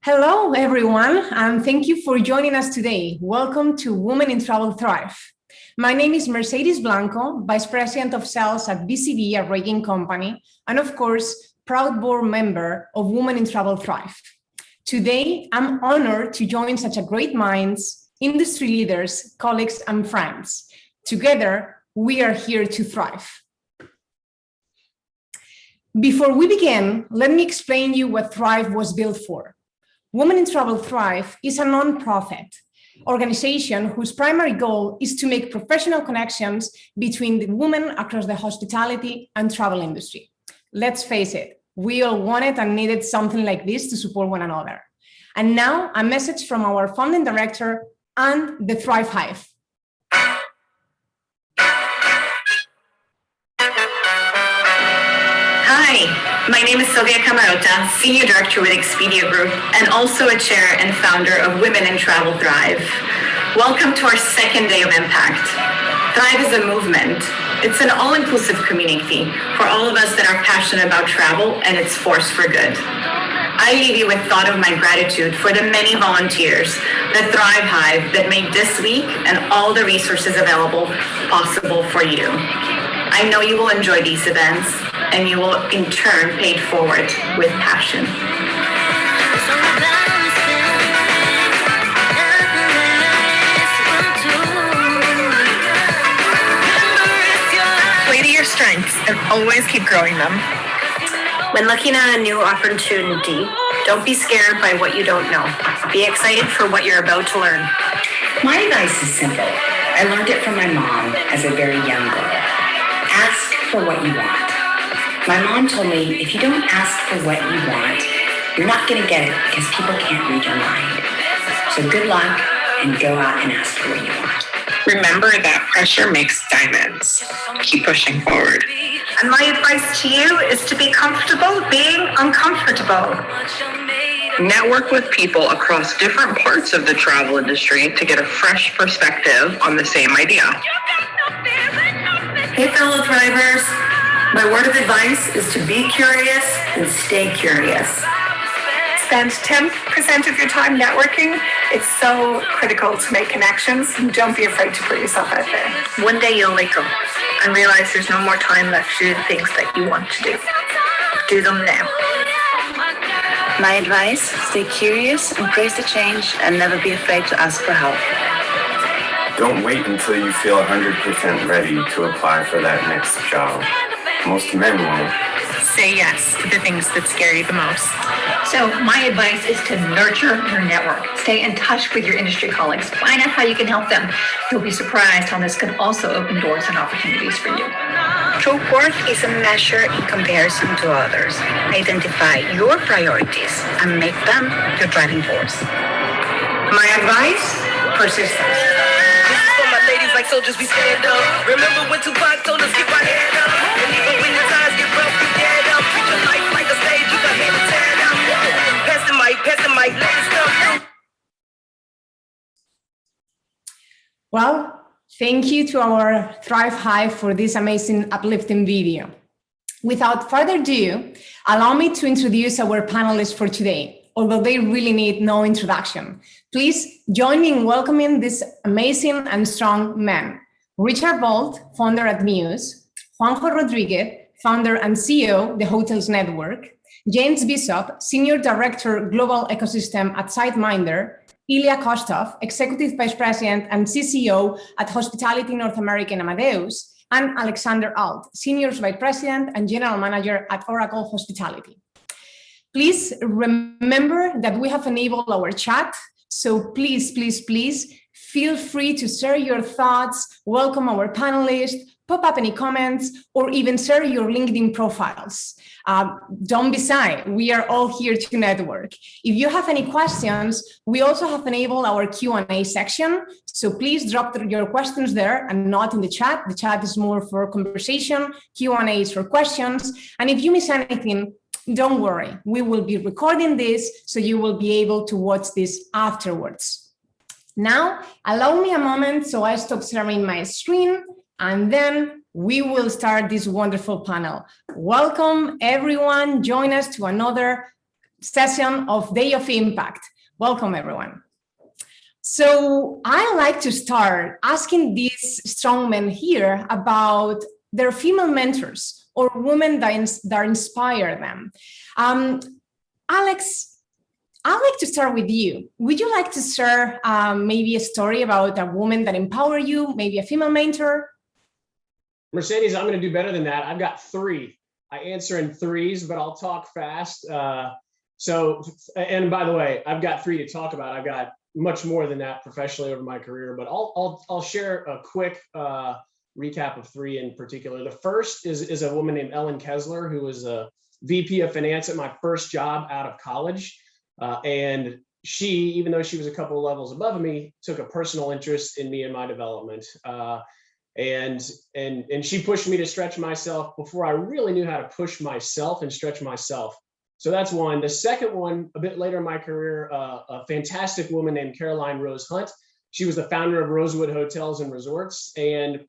Hello, everyone, and thank you for joining us today. Welcome to Women in Travel Thrive. My name is Mercedes Blanco, Vice President of Sales at BCD, a rating company, and of course, proud board member of Women in Travel Thrive. Today, I'm honored to join such a great minds, industry leaders, colleagues, and friends. Together, we are here to thrive. Before we begin, let me explain you what Thrive was built for. Women in Travel Thrive is a non-profit organization whose primary goal is to make professional connections between the women across the hospitality and travel industry. Let's face it, we all wanted and needed something like this to support one another. And now a message from our founding director and the Thrive Hive. Hi, my name is Sylvia Camarota, Senior Director with Expedia Group, and also a Chair and Founder of Women in Travel Thrive. Welcome to our second day of impact. Thrive is a movement. It's an all-inclusive community for all of us that are passionate about travel and its force for good. I leave you with thought of my gratitude for the many volunteers, the Thrive Hive that made this week and all the resources available possible for you. I know you will enjoy these events, and you will in turn pay it forward with passion. Play to your strengths and always keep growing them. When looking at a new opportunity, don't be scared by what you don't know. Be excited for what you're about to learn. My advice is simple. I learned it from my mom as a very young girl. Ask for what you want. My mom told me, if you don't ask for what you want, you're not going to get it because people can't read your mind. So good luck and go out and ask for what you want. Remember that pressure makes diamonds. Keep pushing forward. And my advice to you is to be comfortable being uncomfortable. Network with people across different parts of the travel industry to get a fresh perspective on the same idea. Hey, fellow Thrivers. My word of advice is to be curious and stay curious. Spend 10% of your time networking. It's so critical to make connections. Don't be afraid to put yourself out there. One day you'll wake up and realize there's no more time left to do the things that you want to do. Do them now. My advice, stay curious, embrace the change, and never be afraid to ask for help. Don't wait until you feel 100% ready to apply for that next job. Most men won't. Say yes to the things that scare you the most. So my advice is to nurture your network. Stay in touch with your industry colleagues. Find out how you can help them. You'll be surprised how this can also open doors and opportunities for you. True worth is a measure in comparison to others. Identify your priorities and make them your driving force. My advice, persistence. Ladies like soldiers, we stand up. Remember when Tupac told us keep our head up. And even when the times get rough, we get up. Treat your life like a stage, you got hand to stand up. Pass the mic, ladies come. Well, thank you to our Thrive Hive for this amazing uplifting video. Without further ado, allow me to introduce our panelists for today, although they really need no introduction. Please join me in welcoming these amazing and strong men. Richard Bolt, founder at Muse, Juanjo Rodriguez, founder and CEO, The Hotels Network, James Bishop, Senior Director, Global Ecosystem at SiteMinder, Ilya Kostov, Executive Vice President and CCO at Hospitality North America and Amadeus, and Alexander Alt, Senior Vice President and General Manager at Oracle Hospitality. Please remember that we have enabled our chat, so please feel free to share your thoughts, welcome our panelists, pop up any comments, or even share your LinkedIn profiles. Don't be shy, we are all here to network. If you have any questions, we also have enabled our Q&A section, so please drop your questions there and not in the chat. The chat is more for conversation, Q&A is for questions, and if you miss anything, don't worry, we will be recording this, so you will be able to watch this afterwards. Now, allow me a moment so I stop sharing my screen, and then we will start this wonderful panel. Welcome, everyone. Join us to another session of Day of Impact. Welcome, everyone. So I like to start asking these strong men here about their female mentors or women that inspire them. Alex, I'd like to start with you. Would you like to share maybe a story about a woman that empowered you, maybe a female mentor? Mercedes, I'm going to do better than that. I've got 3. I answer in 3s, but I'll talk fast. And by the way, I've got 3 to talk about. I've got much more than that professionally over my career, but I'll share a quick recap of 3 in particular. The first is a woman named Ellen Kessler, who was a VP of finance at my first job out of college. And she, even though she was a couple of levels above me, took a personal interest in me and my development. And she pushed me to stretch myself before I really knew how to push myself and stretch myself. So that's one. The second one, a bit later in my career, a fantastic woman named Caroline Rose Hunt. She was the founder of Rosewood Hotels and Resorts. And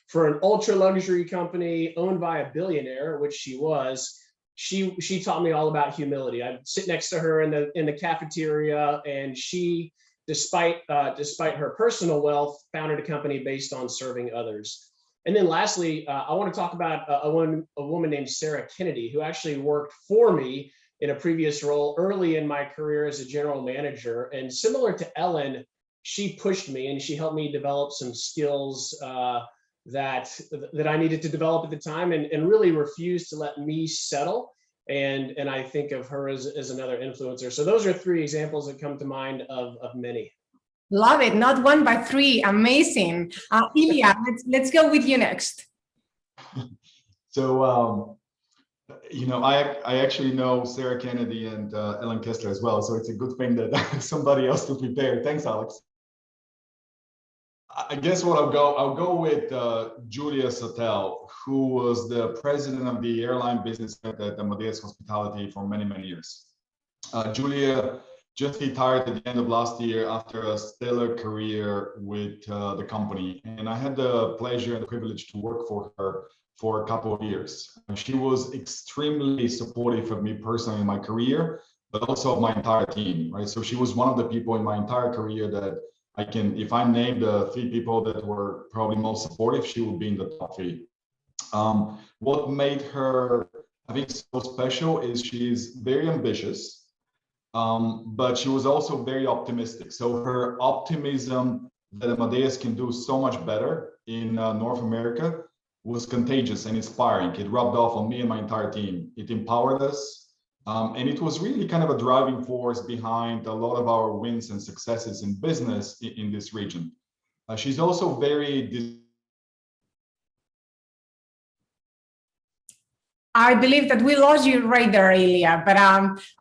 for an ultra luxury company owned by a billionaire, which she was, she taught me all about humility. I'd sit next to her in the cafeteria, and she, despite her personal wealth, founded a company based on serving others. And then lastly, I want to talk about a woman named Sarah Kennedy, who actually worked for me in a previous role early in my career as a general manager. And similar to Ellen, she pushed me and she helped me develop some skills that I needed to develop at the time, and really refused to let me settle. And I think of her as another influencer. So those are 3 examples that come to mind of many. Love it. Not 1, but 3. Amazing. Ilya, let's go with you next. So, I actually know Sarah Kennedy and Ellen Kessler as well. So it's a good thing that somebody else to prepare. Thanks, Alex. I guess I'll go with Julia Sattel, who was the president of the airline business at Amadeus Hospitality for many, many years. Julia just retired at the end of last year after a stellar career with the company. And I had the pleasure and the privilege to work for her for a couple of years. She was extremely supportive of me personally in my career, but also of my entire team, right? So she was one of the people in my entire career that if I named the 3 people that were probably most supportive, she would be in the top 3. What made her, I think, so special is she's very ambitious. But she was also very optimistic. So her optimism that Amadeus can do so much better in North America was contagious and inspiring. It rubbed off on me and my entire team. It empowered us. And it was really kind of a driving force behind a lot of our wins and successes in business in this region. She's also very... I believe that we lost you right there, Ilya, but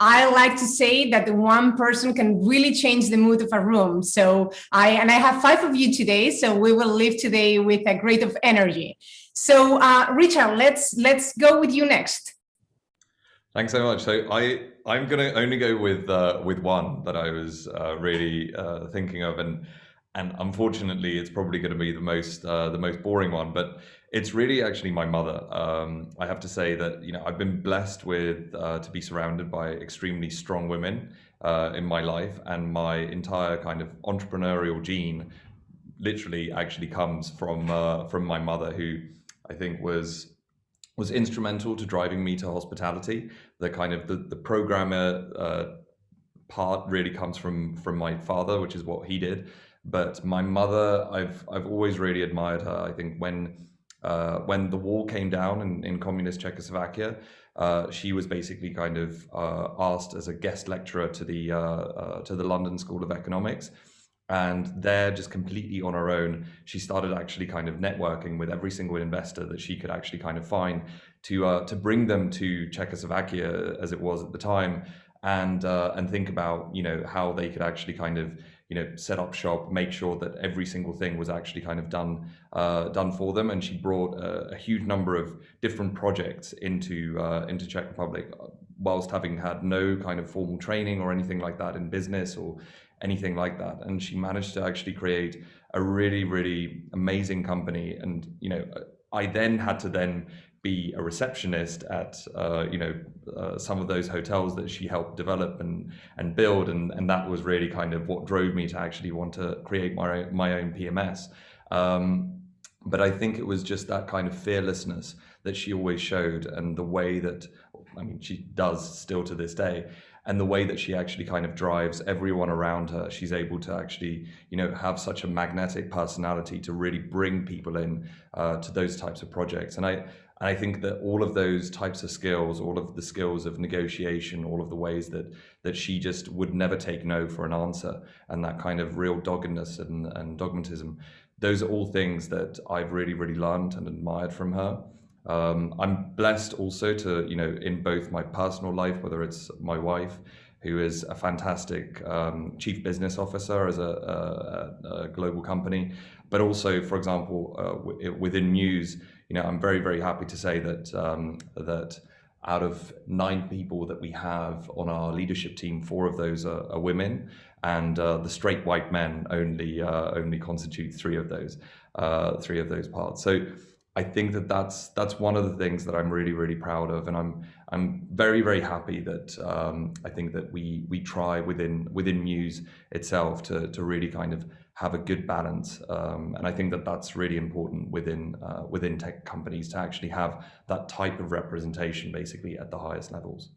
I like to say that one person can really change the mood of a room. So I have 5 of you today, so we will leave today with a great of energy. So Richard, let's go with you next. Thanks so much. So I'm going to only go with one that I was really thinking of, and unfortunately, it's probably going to be the most boring one, but it's really actually my mother. I have to say that I've been blessed with to be surrounded by extremely strong women in my life, and my entire kind of entrepreneurial gene literally actually comes from my mother, who I think was instrumental to driving me to hospitality. The kind of the programmer part really comes from my father, which is what he did. But my mother, I've always really admired her. I think when the wall came down in communist Czechoslovakia, she was basically kind of asked as a guest lecturer to the London School of Economics. And there, just completely on her own, she started actually kind of networking with every single investor that she could actually kind of find to bring them to Czechoslovakia as it was at the time, and think about how they could actually kind of set up shop, make sure that every single thing was actually kind of done for them. And she brought a huge number of different projects into Czech Republic, whilst having had no kind of formal training or anything like that in business or anything like that. And she managed to actually create a really, really amazing company. And I then had to be a receptionist at some of those hotels that she helped develop and build, and that was really kind of what drove me to actually want to create my own PMS. But I think it was just that kind of fearlessness that she always showed, and the way that, I mean, she does still to this day, and the way that she actually kind of drives everyone around her. She's able to actually, have such a magnetic personality to really bring people in to those types of projects. And I think that all of those types of skills, all of the skills of negotiation, all of the ways that she just would never take no for an answer, and that kind of real doggedness and dogmatism, those are all things that I've really, really learned and admired from her. I'm blessed also to, in both my personal life, whether it's my wife, who is a fantastic chief business officer as a global company, but also, for example, within news, I'm very, very happy to say that that out of 9 people that we have on our leadership team, 4 of those are women, and the straight white men only constitute 3 of those parts. So I think that that's one of the things that I'm really, really proud of, and I'm very, very happy that I think that we try within Muse itself to really kind of have a good balance, and I think that that's really important within tech companies, to actually have that type of representation basically at the highest levels.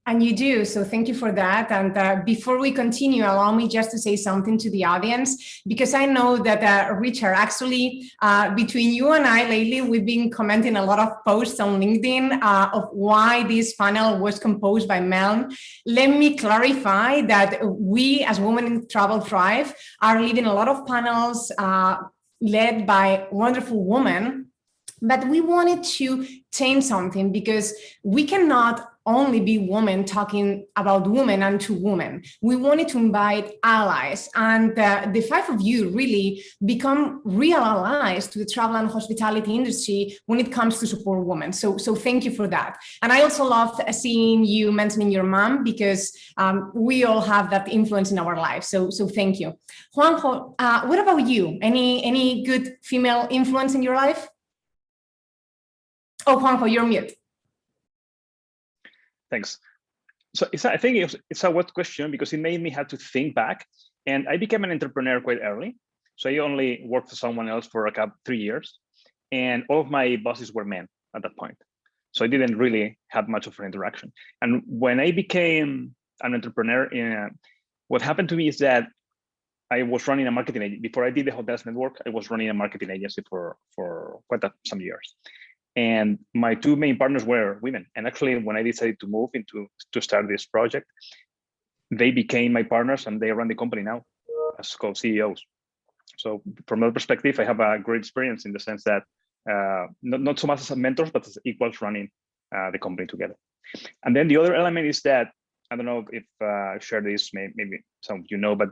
And you do, so thank you for that. And before we continue, allow me just to say something to the audience, because I know that Richard, actually, between you and I lately, we've been commenting a lot of posts on LinkedIn of why this panel was composed by men. Let me clarify that we, as Women in Travel Thrive, are leading a lot of panels led by wonderful women, but we wanted to change something, because we cannot only be women talking about women and to women. We wanted to invite allies, and the 5 of you really become real allies to the travel and hospitality industry when it comes to support women. So thank you for that. And I also loved seeing you mentioning your mom, because we all have that influence in our lives. So thank you. Juanjo, what about you? Any good female influence in your life? Oh, Juanjo, you're mute. Thanks. So I think it's a what question, because it made me have to think back. And I became an entrepreneur quite early. So I only worked for someone else for 3 years. And all of my bosses were men at that point. So I didn't really have much of an interaction. And when I became an entrepreneur, what happened to me is that I was running a marketing agency. Before I did the hotels network, I was running a marketing agency for quite some years. And my 2 main partners were women. And actually, when I decided to move to start this project, they became my partners, and they run the company now as co-CEOs. So from that perspective, I have a great experience in the sense that not so much as mentors, but as equals running the company together. And then the other element is that, I don't know if I share this, maybe some of you know, but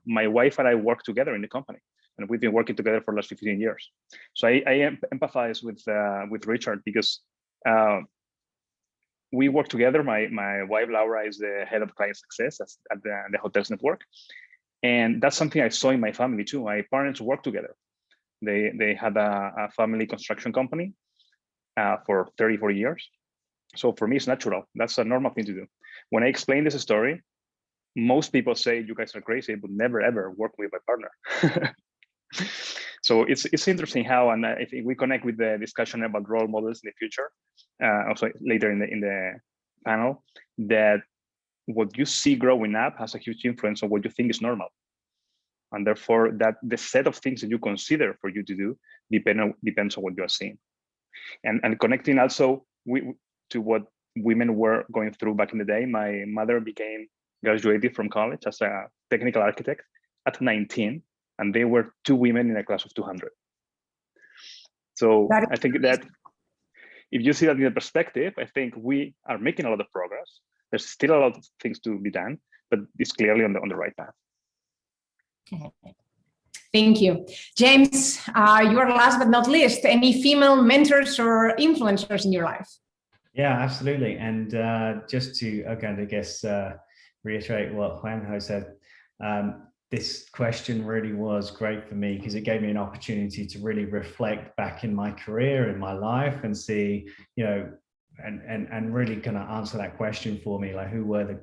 my wife and I work together in the company. And we've been working together for the last 15 years. So I empathize with Richard, because we work together. My wife, Laura, is the head of client success at the Hotels Network. And that's something I saw in my family too. My parents work together. They had a family construction company for 34 years. So for me, it's natural. That's a normal thing to do. When I explain this story, most people say, you guys are crazy, I would never, ever work with my partner. So it's interesting how, and I think we connect with the discussion about role models in the future, also later in the panel, that what you see growing up has a huge influence on what you think is normal. And therefore, that the set of things that you consider for you to do depends on what you are seeing. And connecting also to what women were going through back in the day. My mother graduated from college as a technical architect at 19. And they were 2 women in a class of 200. So I think that if you see that in the perspective, I think we are making a lot of progress. There's still a lot of things to be done, but it's clearly on the right path. Thank you. James, you are last but not least. Any female mentors or influencers in your life? Yeah, absolutely. And just to, again, I guess, reiterate what Juanjo said, this question really was great for me because it gave me an opportunity to really reflect back in my career, in my life, and see, and really kind of answer that question for me, like who were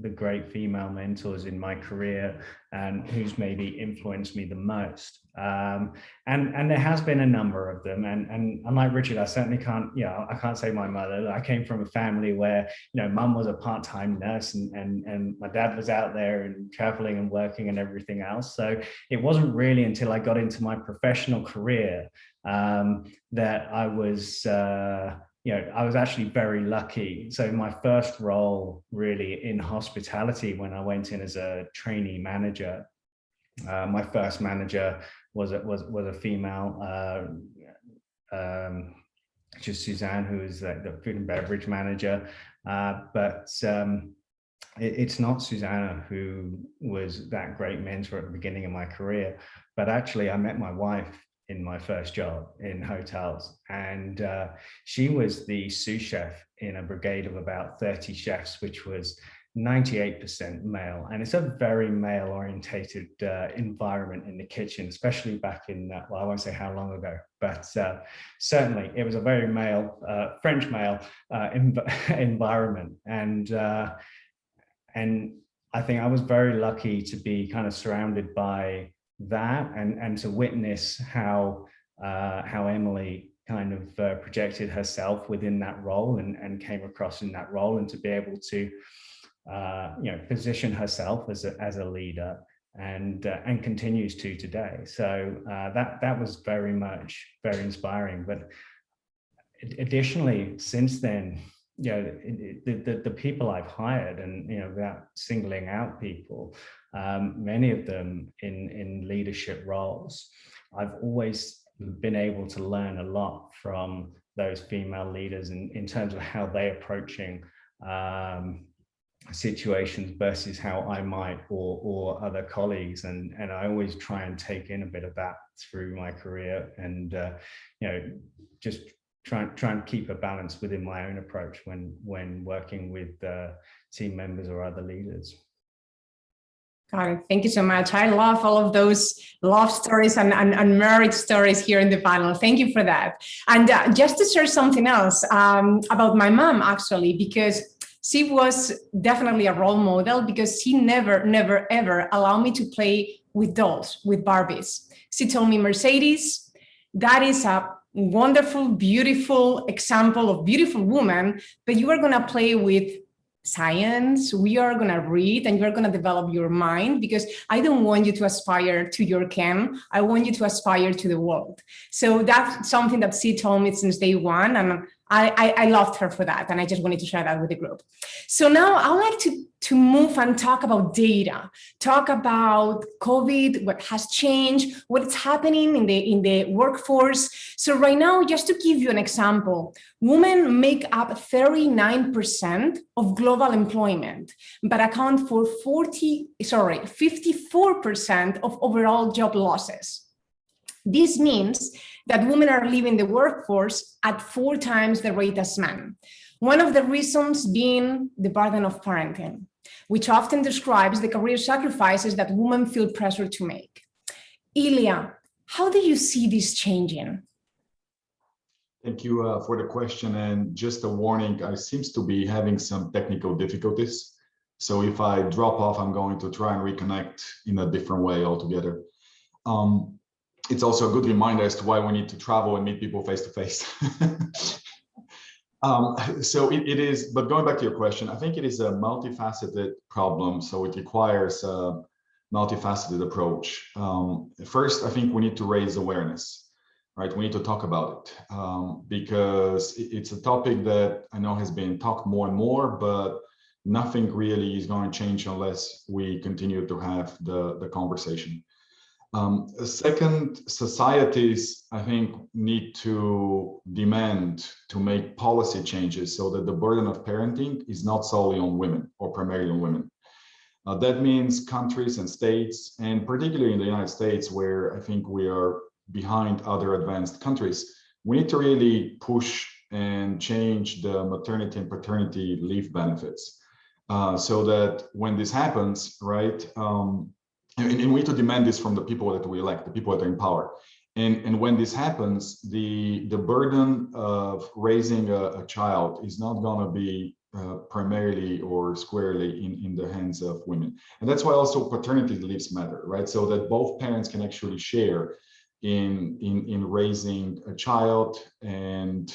the great female mentors in my career and who's maybe influenced me the most. And there has been a number of them, and unlike Richard, I certainly can't, I can't say my mother. I came from a family where, mum was a part-time nurse and my dad was out there and traveling and working and everything else. So it wasn't really until I got into my professional career that I was, I was actually very lucky. So my first role really in hospitality, when I went in as a trainee manager, my first manager was a female, just Suzanne, who is the food and beverage manager. But it's not Susanna who was that great mentor at the beginning of my career, but actually I met my wife in my first job in hotels, and she was the sous chef in a brigade of about 30 chefs, which was 98% male, and it's a very male orientated environment in the kitchen, especially back in well, I won't say how long ago, but certainly it was a very male, French male environment, and I think I was very lucky to be kind of surrounded by that and to witness how Emily kind of projected herself within that role and came across in that role, and to be able to position herself as a leader and continues to today. So that was very inspiring. But additionally, since then, the people I've hired, and without singling out people, many of them in leadership roles, I've always been able to learn a lot from those female leaders in terms of how they're approaching situations versus how I might or other colleagues, and I always try and take in a bit of that through my career, and just try and keep a balance within my own approach when working with team members or other leaders. Got it. Thank you so much. I love all of those love stories and marriage stories here in the panel. Thank you for that. And just to share something else about my mom, actually, because she was definitely a role model, because she never, ever allowed me to play with dolls, with Barbies. She told me, Mercedes, that is a wonderful, beautiful example of beautiful woman, but you are going to play with science, we are going to read, and you're going to develop your mind, because I don't want you to aspire to your Ken. I want you to aspire to the world. So that's something that she told me since day one, and I loved her for that, and I just wanted to share that with the group. So now I would like to move and talk about data, talk about COVID, what has changed, what's happening in the workforce. So right now, just to give you an example, women make up 39% of global employment, but account for 54% of overall job losses. This means that women are leaving the workforce at 4 times the rate as men. One of the reasons being the burden of parenting, which often describes the career sacrifices that women feel pressure to make. Ilya, how do you see this changing? Thank you for the question. And just a warning, I seems to be having some technical difficulties. So if I drop off, I'm going to try and reconnect in a different way altogether. It's also a good reminder as to why we need to travel and meet people face to face. So it is, but going back to your question, I think it is a multifaceted problem. So it requires a multifaceted approach. First, I think we need to raise awareness, right? We need to talk about it because it's a topic that I know has been talked more and more, but nothing really is going to change unless we continue to have the conversation. Second, societies, I think, need to demand to make policy changes so that the burden of parenting is not solely on women or primarily on women. That means countries and states, and particularly in the United States, where I think we are behind other advanced countries, we need to really push and change the maternity and paternity leave benefits so that when this happens, right, and we need to demand this from the people that we elect, the people that are in power. And when this happens, the burden of raising a child is not going to be primarily or squarely in the hands of women. And that's why also paternity leaves matter, right? So that both parents can actually share in raising a child. And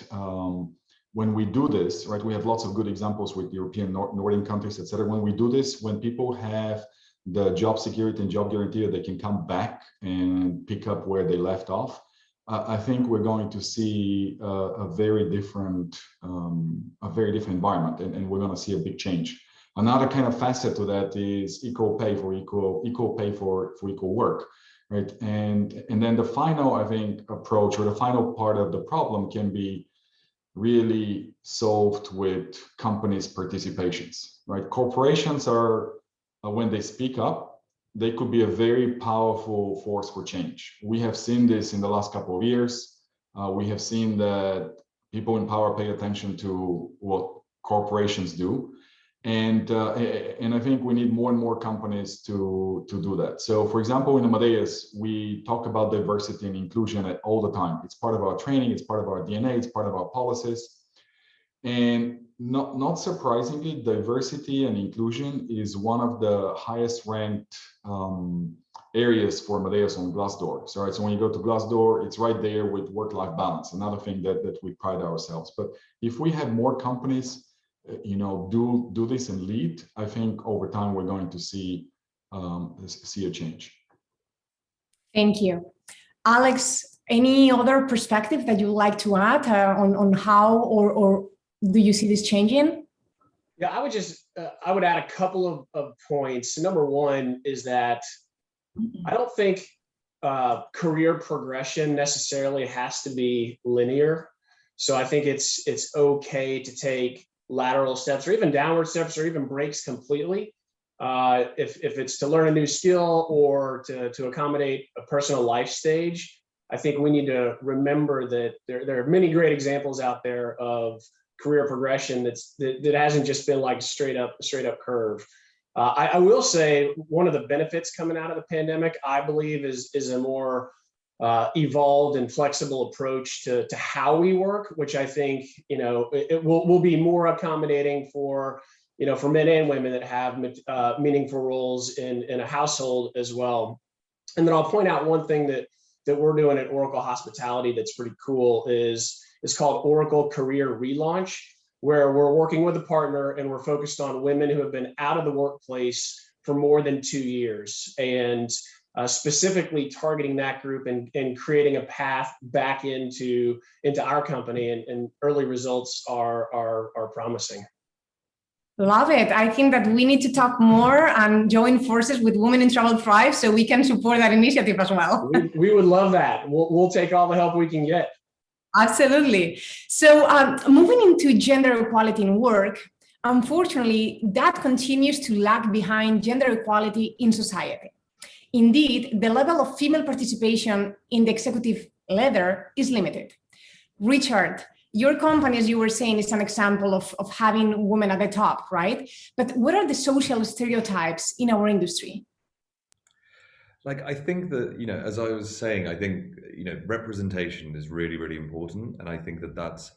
when we do this, right, we have lots of good examples with European Northern countries, et cetera. When we do this, when people have the job security and job guarantee that they can come back and pick up where they left off, I think we're going to see a very different environment, and we're going to see a big change. Another kind of facet to that is equal pay for equal work, right? And then the final, I think, approach, or the final part of the problem can be really solved with companies' participations, right? Corporations are, when they speak up, they could be a very powerful force for change. We have seen this in the last couple of years. We have seen that people in power pay attention to what corporations do. And I think we need more and more companies to do that. So for example, in Amadeus, we talk about diversity and inclusion all the time. It's part of our training, it's part of our DNA, it's part of our policies. And not surprisingly, diversity and inclusion is one of the highest ranked areas for Amadeus on Glassdoor. So, right, so when you go to Glassdoor, it's right there with work-life balance, another thing that we pride ourselves. But if we have more companies do this and lead, I think over time we're going to see a change. Thank you. Alex, any other perspective that you'd like to add on how or do you see this changing? Yeah, I would add a couple of points. Number one is that I don't think career progression necessarily has to be linear. So I think it's okay to take lateral steps or even downward steps or even breaks completely. If it's to learn a new skill or to accommodate a personal life stage, I think we need to remember that there are many great examples out there of career progression that hasn't just been like straight up curve. I will say one of the benefits coming out of the pandemic, I believe, is a more evolved and flexible approach to how we work, which I think it will be more accommodating for for men and women that have meaningful roles in a household as well. And then I'll point out one thing that we're doing at Oracle Hospitality that's pretty cool is called Oracle Career Relaunch, where we're working with a partner and we're focused on women who have been out of the workplace for more than 2 years, and specifically targeting that group and creating a path back into our company, and early results are promising. Love it. I think that we need to talk more and join forces with Women in Travel Thrive so we can support that initiative as well. We would love that. We'll take all the help we can get. Absolutely. So moving into gender equality in work, unfortunately, that continues to lag behind gender equality in society. Indeed, the level of female participation in the executive ladder is limited. Richard, your company, as you were saying, is an example of having women at the top, right? But what are the social stereotypes in our industry? Like, I think that, as I was saying, I think, representation is really, really important. And I think that that's,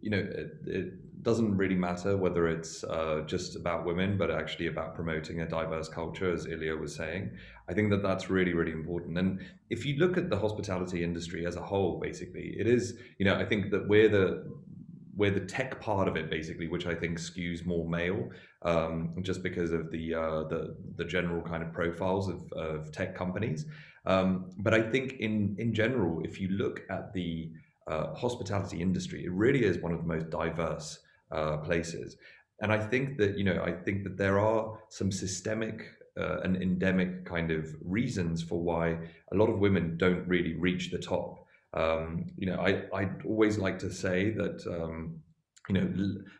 it doesn't really matter whether it's just about women, but actually about promoting a diverse culture, as Ilya was saying. I think that that's really, really important. And if you look at the hospitality industry as a whole, basically, it is, I think that we're the tech part of it, basically, which I think skews more male, just because of the general kind of profiles of tech companies. But I think in general, if you look at the hospitality industry, it really is one of the most diverse places. And I think that there are some systemic and endemic kind of reasons for why a lot of women don't really reach the top. I always like to say that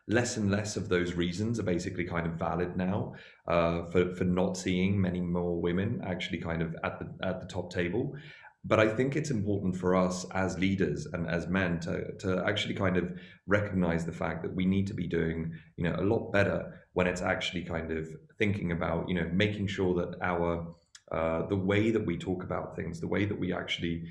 less and less of those reasons are basically kind of valid now for not seeing many more women actually kind of at the top table. But I think it's important for us as leaders and as men to actually kind of recognize the fact that we need to be doing a lot better when it's actually kind of thinking about making sure that our the way that we talk about things, the way that we actually,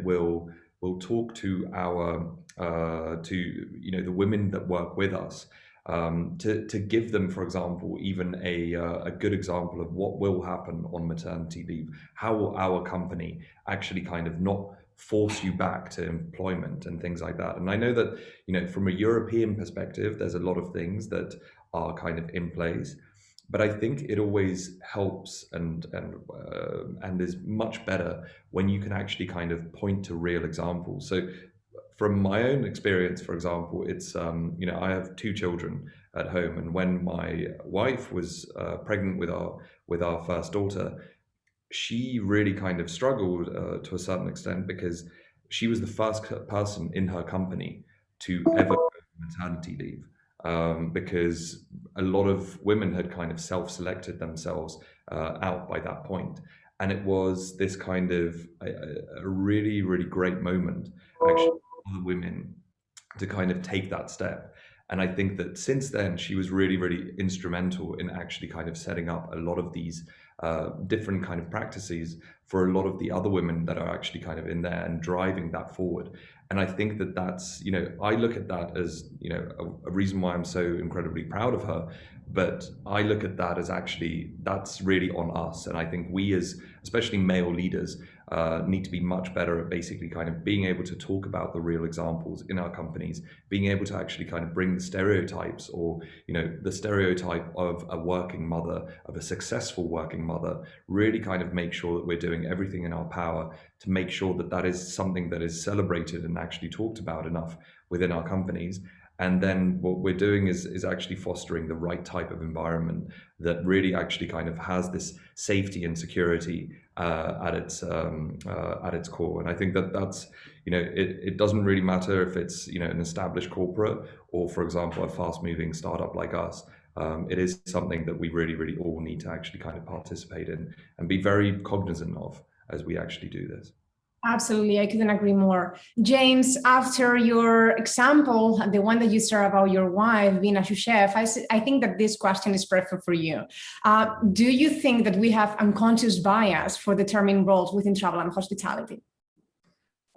will talk to our the women that work with us, to give them, for example, even a good example of what will happen on maternity leave. How will our company actually kind of not force you back to employment and things like that? And I know that, from a European perspective, there's a lot of things that are kind of in place, but I think it always helps and is much better when you can actually kind of point to real examples. So from my own experience, for example, it's I have 2 children at home, and when my wife was pregnant with our first daughter, she really kind of struggled to a certain extent, because she was the first person in her company to ever go on maternity leave, because a lot of women had kind of self-selected themselves out by that point. And it was this kind of a really, really great moment, actually, for the women to kind of take that step. And I think that since then, she was really, really instrumental in actually kind of setting up a lot of these different kind of practices for a lot of the other women that are actually kind of in there and driving that forward. And I think that that's, I look at that as, a reason why I'm so incredibly proud of her. But I look at that as actually, that's really on us. And I think we, as especially male leaders, need to be much better at basically kind of being able to talk about the real examples in our companies, being able to actually kind of bring the stereotypes, or, the stereotype of a working mother, of a successful working mother, really kind of make sure that we're doing everything in our power to make sure that that is something that is celebrated and actually talked about enough within our companies. And then what we're doing is actually fostering the right type of environment that really actually kind of has this safety and security at its core. And I think that that's, it doesn't really matter if it's, an established corporate or, for example, a fast-moving startup like us. It is something that we really, really all need to actually kind of participate in and be very cognizant of as we actually do this. Absolutely, I couldn't agree more. James, after your example, the one that you shared about your wife being a sous chef, I think that this question is perfect for you. Do you think that we have unconscious bias for determining roles within travel and hospitality?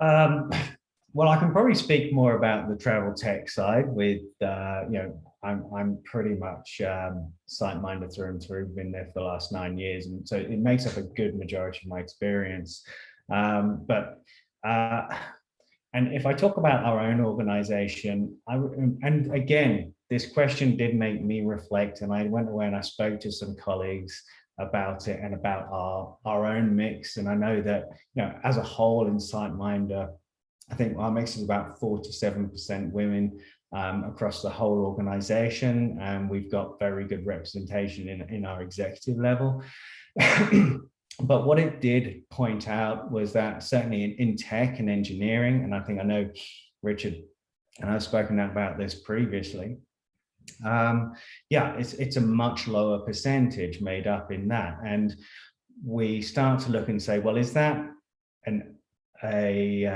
Well, I can probably speak more about the travel tech side with, I'm pretty much site-minded through and through, been there for the last 9 years. And so it makes up a good majority of my experience. And if I talk about our own organization, and again, this question did make me reflect, and I went away and I spoke to some colleagues about it and about our own mix. And I know that, as a whole in SiteMinder, I think our mix is about 4 to 7% women across the whole organization. And we've got very good representation in our executive level. But what it did point out was that certainly in tech and engineering, and I know Richard and I've spoken about this previously, it's a much lower percentage made up in that. And we start to look and say, well, is that a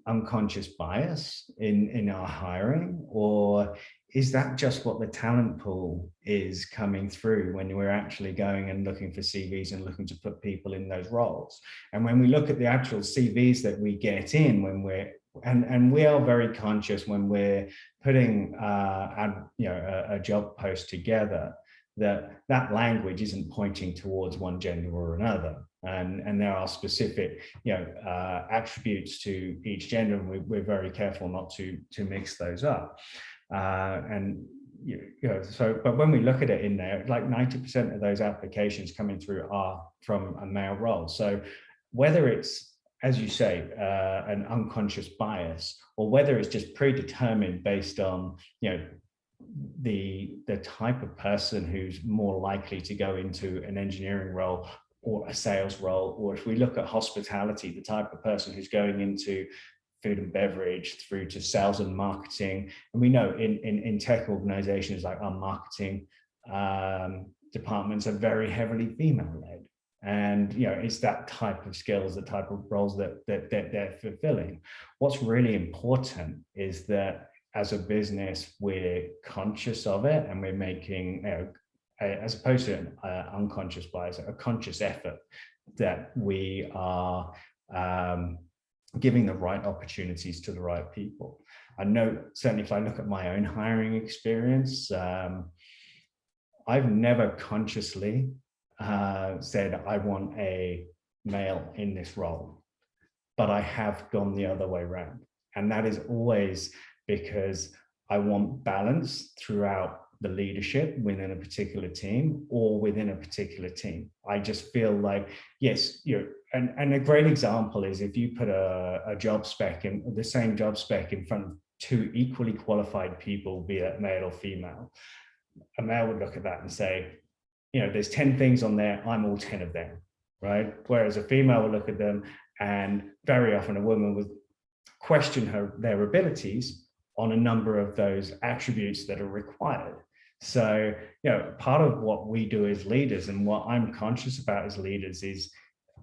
unconscious bias in our hiring, or is that just what the talent pool is coming through when we're actually going and looking for CVs and looking to put people in those roles? And when we look at the actual CVs that we get in, when and we are very conscious when we're putting a job post together, that language isn't pointing towards one gender or another. And there are specific, attributes to each gender, and we're very careful not to mix those up. But when we look at it in there, like 90% of those applications coming through are from a male role. So whether it's, as you say, an unconscious bias, or whether it's just predetermined based on, the type of person who's more likely to go into an engineering role or a sales role, or if we look at hospitality, the type of person who's going into food and beverage through to sales and marketing. And we know in tech organizations, like our marketing departments are very heavily female-led. And it's that type of skills, the type of roles that they're fulfilling. What's really important is that as a business, we're conscious of it, and we're making as opposed to an unconscious bias, a conscious effort that we are giving the right opportunities to the right people. I know, certainly if I look at my own hiring experience, I've never consciously said I want a male in this role, but I have gone the other way around. And that is always because I want balance throughout the leadership within a particular team or within a particular team. I just feel like, yes, and a great example is if you put a job spec in the same job spec in front of two equally qualified people, be it male or female, a male would look at that and say, there's 10 things on there, I'm all 10 of them, right? Whereas a female would look at them, and very often a woman would question their abilities on a number of those attributes that are required. So, part of what we do as leaders and what I'm conscious about as leaders is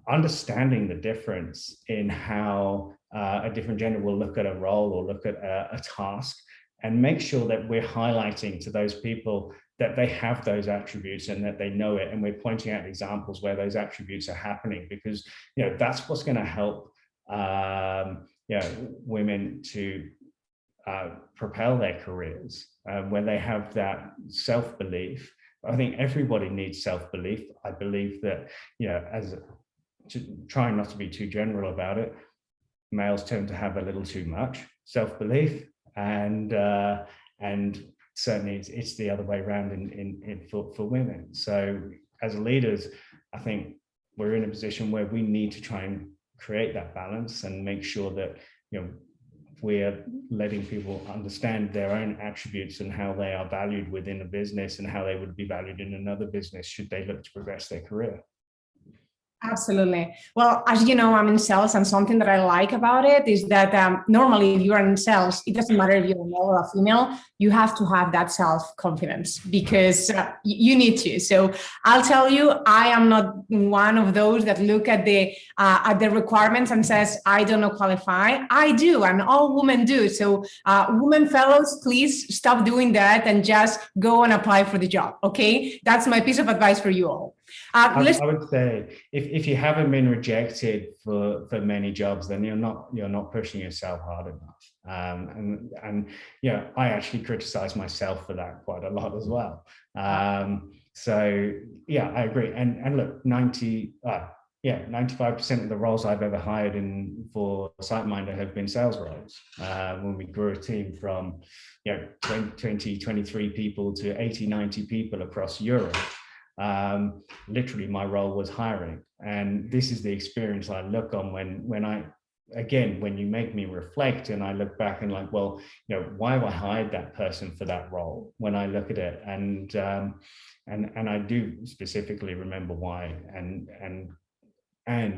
understanding the difference in how a different gender will look at a role or look at a task, and make sure that we're highlighting to those people that they have those attributes and that they know it. And we're pointing out examples where those attributes are happening, because, that's what's going to help, women to propel their careers when they have that self-belief. I think everybody needs self-belief. I believe that, trying not to be too general about it, males tend to have a little too much self-belief, and certainly it's the other way around for women. So as leaders, I think we're in a position where we need to try and create that balance and make sure that we're letting people understand their own attributes and how they are valued within a business and how they would be valued in another business should they look to progress their career. Absolutely. Well, as you know, I'm in sales, and something that I like about it is that normally if you are in sales, it doesn't matter if you're a male or a female, you have to have that self-confidence because you need to. So I'll tell you, I am not one of those that look at the requirements and says, I don't know qualify. I do, and all women do. So women fellows, please stop doing that and just go and apply for the job. Okay, that's my piece of advice for you all. I would say if you haven't been rejected for many jobs, then you're not pushing yourself hard enough. And I actually criticize myself for that quite a lot as well. So yeah, I agree. And look, 95% of the roles I've ever hired for SiteMinder have been sales roles. When we grew a team from 20, 23 people to 80, 90 people across Europe. Literally my role was hiring, and this is the experience I look on when you make me reflect and I look back and like, well, why have I hired that person for that role? When I look at it, and I do specifically remember why, and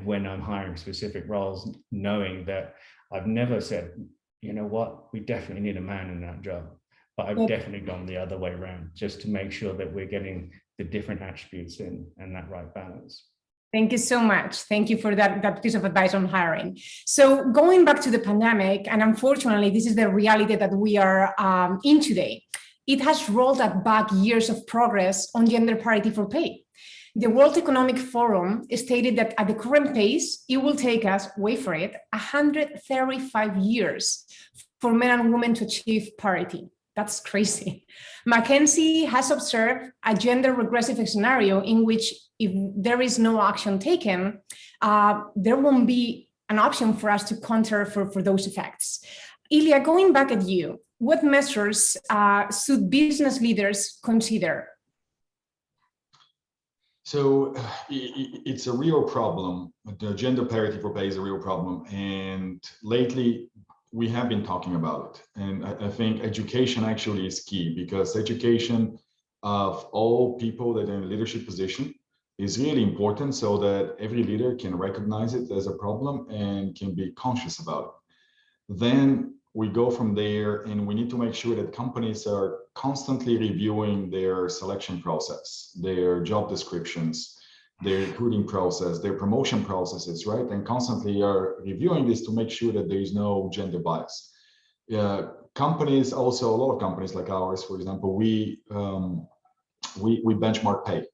when I'm hiring specific roles, knowing that I've never said, we definitely need a man in that job, but I've definitely gone the other way around just to make sure that we're getting the different attributes in and that right balance. Thank you so much. Thank you for that piece of advice on hiring. So going back to the pandemic, and unfortunately, this is the reality that we are in today, it has rolled back years of progress on gender parity for pay. The World Economic Forum stated that at the current pace, it will take us, wait for it, 135 years for men and women to achieve parity. That's crazy. McKinsey has observed a gender regressive scenario in which if there is no action taken, there won't be an option for us to counter for those effects. Ilya, going back at you, what measures should business leaders consider? So it's a real problem. The gender parity for pay is a real problem. And lately, we have been talking about it. And I think education actually is key, because education of all people that are in a leadership position is really important, so that every leader can recognize it as a problem and can be conscious about it. Then we go from there, and we need to make sure that companies are constantly reviewing their selection process, their job descriptions, their recruiting process, their promotion processes, right? And constantly are reviewing this to make sure that there is no gender bias. Companies also, a lot of companies like ours, for example, we we benchmark pay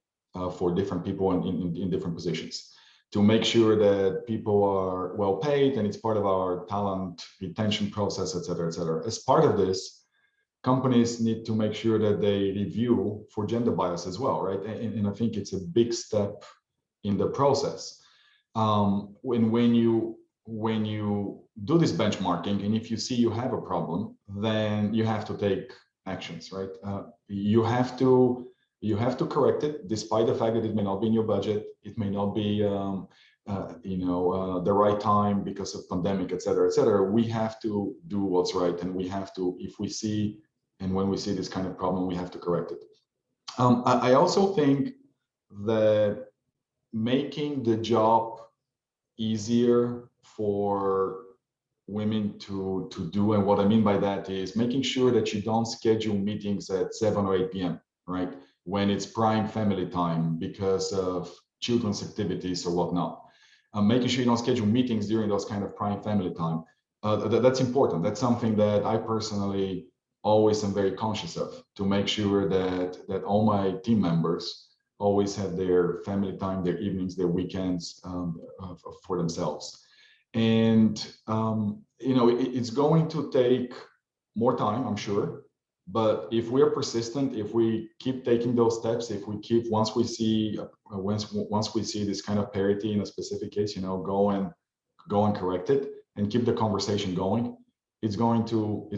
for different people in different positions to make sure that people are well paid, and it's part of our talent retention process, et cetera, et cetera. As part of this, companies need to make sure that they review for gender bias as well, right? And I think it's a big step in the process. When you do this benchmarking, and if you see you have a problem, then you have to take actions, right? You have to correct it, despite the fact that it may not be in your budget, it may not be the right time because of pandemic, et cetera, et cetera. We have to do what's right, and we have to, if we see, and when we see this kind of problem, we have to correct it. I also think that making the job easier for women to do, and what I mean by that is making sure that you don't schedule meetings at 7 or 8 p.m., right? When it's prime family time because of children's activities or whatnot. Making sure you don't schedule meetings during those kind of prime family time. That's important. That's something that I personally always am very conscious of, to make sure that all my team members always have their family time, their evenings, their weekends for themselves. And it's going to take more time, I'm sure. But if we're persistent, if we keep taking those steps, if we keep, once we see this kind of parity in a specific case, go and correct it and keep the conversation going, it's going to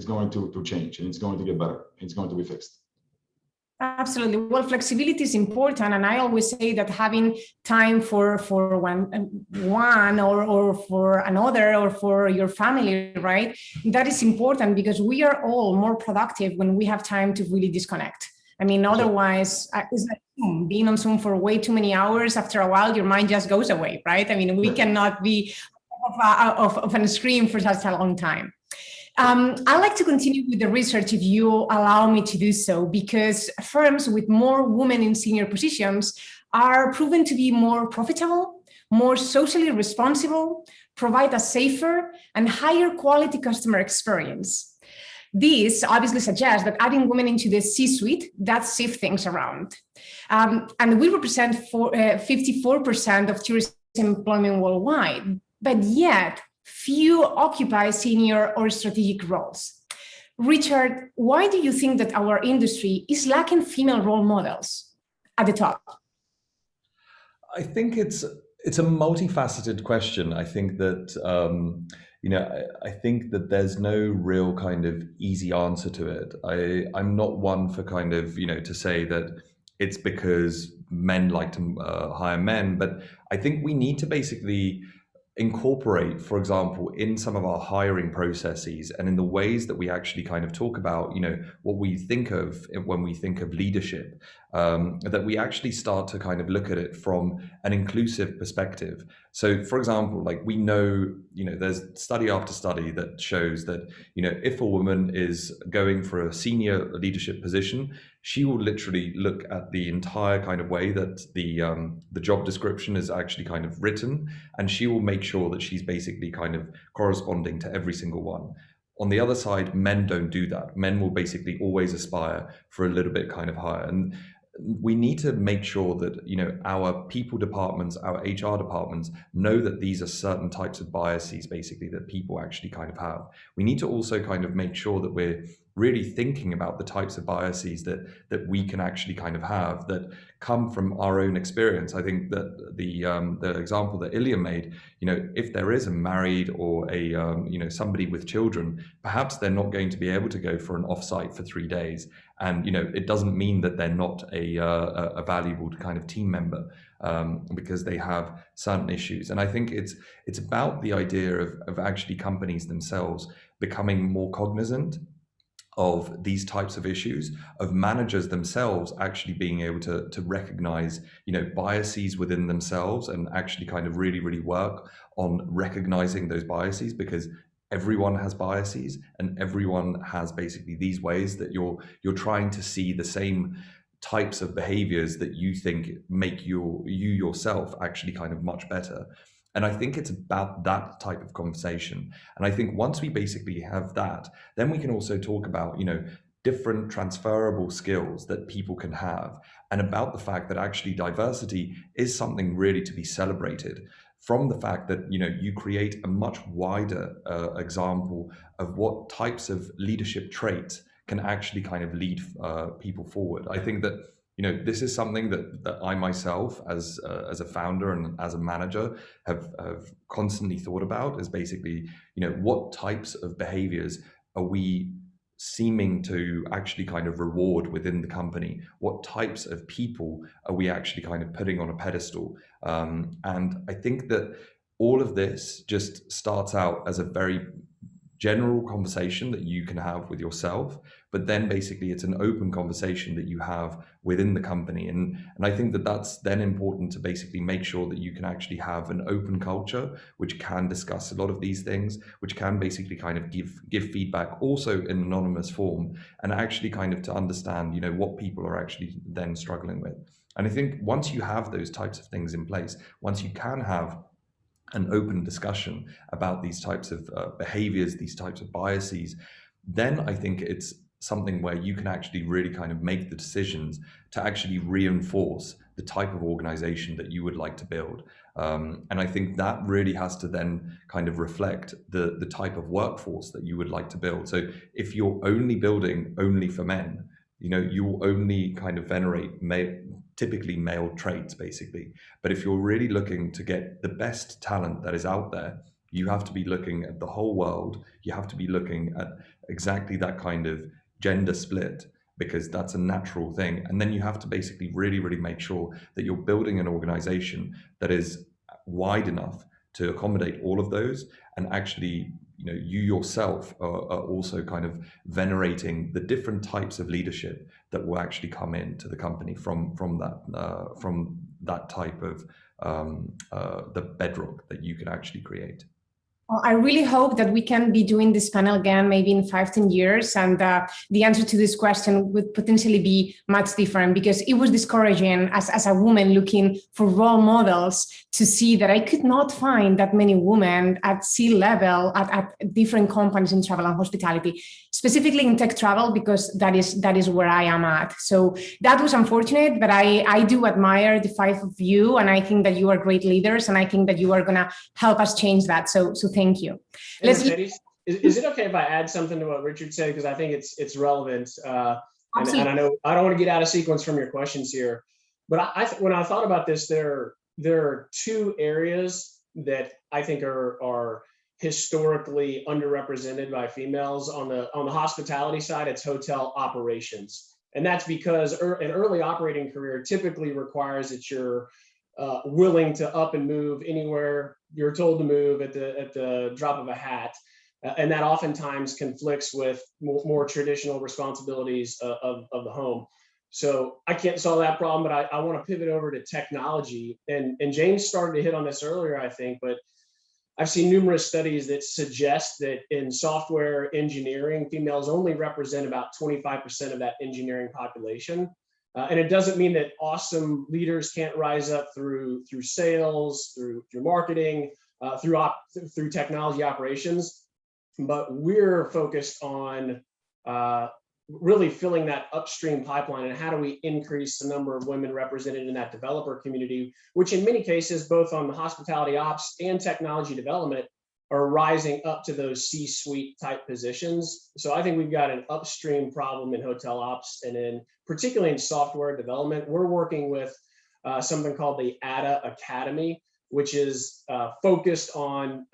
change, and it's going to get better. It's going to be fixed. Absolutely. Well, flexibility is important, and I always say that having time for one or for another or for your family, right? That is important, because we are all more productive when we have time to really disconnect. I mean, otherwise, it's like being on Zoom for way too many hours. After a while, your mind just goes away, right? I mean, we cannot be off a screen for such a long time. I'd like to continue with the research, if you allow me to do so, because firms with more women in senior positions are proven to be more profitable, more socially responsible, provide a safer and higher quality customer experience. This obviously suggests that adding women into the C-suite, that shifts things around. And we represent 54% of tourist employment worldwide, but yet few occupy senior or strategic roles. Richard, why do you think that our industry is lacking female role models at the top? I think it's a multifaceted question. I think that I think that there's no real kind of easy answer to it. I'm not one for kind of to say that it's because men like to hire men, but I think we need to basically incorporate, for example, in some of our hiring processes and in the ways that we actually kind of talk about, what we think of when we think of leadership, that we actually start to kind of look at it from an inclusive perspective. So, for example, like we know, there's study after study that shows that, if a woman is going for a senior leadership position, she will literally look at the entire kind of way that the job description is actually kind of written, and she will make sure that she's basically kind of corresponding to every single one. On the other side, men don't do that. Men will basically always aspire for a little bit kind of higher. And we need to make sure that, our people departments, our HR departments know that these are certain types of biases basically that people actually kind of have. We need to also kind of make sure that we're really thinking about the types of biases that we can actually kind of have that come from our own experience. I think that the example that Ilya made, if there is a married or a somebody with children, perhaps they're not going to be able to go for an offsite for 3 days, and it doesn't mean that they're not a valuable kind of team member because they have certain issues. And I think it's about the idea of actually companies themselves becoming more cognizant of these types of issues, of managers themselves actually being able to recognize, biases within themselves and actually kind of really, really work on recognizing those biases, because everyone has biases and everyone has basically these ways that you're trying to see the same types of behaviors that you think make you yourself actually kind of much better. And I think it's about that type of conversation. And I think once we basically have that, then we can also talk about, different transferable skills that people can have, and about the fact that actually diversity is something really to be celebrated, from the fact that you create a much wider example of what types of leadership traits can actually kind of lead people forward. I think that this is something that I myself, as a founder and as a manager, have constantly thought about, is basically what types of behaviors are we seeming to actually kind of reward within the company? What types of people are we actually kind of putting on a pedestal? And I think that all of this just starts out as a very general conversation that you can have with yourself, but then basically it's an open conversation that you have within the company. And I think that that's then important to basically make sure that you can actually have an open culture which can discuss a lot of these things, which can basically kind of give feedback also in anonymous form, and actually kind of to understand what people are actually then struggling with. And I think once you have those types of things in place, once you can have an open discussion about these types of behaviors, these types of biases, then I think it's something where you can actually really kind of make the decisions to actually reinforce the type of organization that you would like to build. And I think that really has to then kind of reflect the type of workforce that you would like to build. So if you're only building only for men, you'll only kind of venerate typically male traits, basically. But if you're really looking to get the best talent that is out there, you have to be looking at the whole world. You have to be looking at exactly that kind of gender split, because that's a natural thing. And then you have to basically really, really make sure that you're building an organization that is wide enough to accommodate all of those, and actually you yourself are also kind of venerating the different types of leadership that will actually come into the company from that type of the bedrock that you can actually create. Well, I really hope that we can be doing this panel again, maybe in 5-10 years. And the answer to this question would potentially be much different, because it was discouraging as a woman looking for role models to see that I could not find that many women at C-level at different companies in travel and hospitality, specifically in tech travel, because that is where I am at. So that was unfortunate, but I do admire the 5 of you, and I think that you are great leaders, and I think that you are going to help us change that. So thank you. Hey, Mercedes, is it okay if I add something to what Richard said, because I think it's relevant, and I know I don't want to get out of sequence from your questions here, but when I thought about this, there are 2 areas that I think are historically underrepresented by females. On the hospitality side, it's hotel operations, and that's because an early operating career typically requires that you're willing to up and move anywhere you're told to move at the drop of a hat, and that oftentimes conflicts with more traditional responsibilities of the home. So I can't solve that problem, but I want to pivot over to technology. And James started to hit on this earlier, I think, but I've seen numerous studies that suggest that in software engineering, females only represent about 25% of that engineering population. And it doesn't mean that awesome leaders can't rise up through sales, through marketing, through technology operations. But we're focused on really filling that upstream pipeline, and how do we increase the number of women represented in that developer community, which in many cases, both on the hospitality ops and technology development, are rising up to those C-suite type positions. So I think we've got an upstream problem in hotel ops, and particularly in software development. We're working with something called the ADA Academy, which is focused on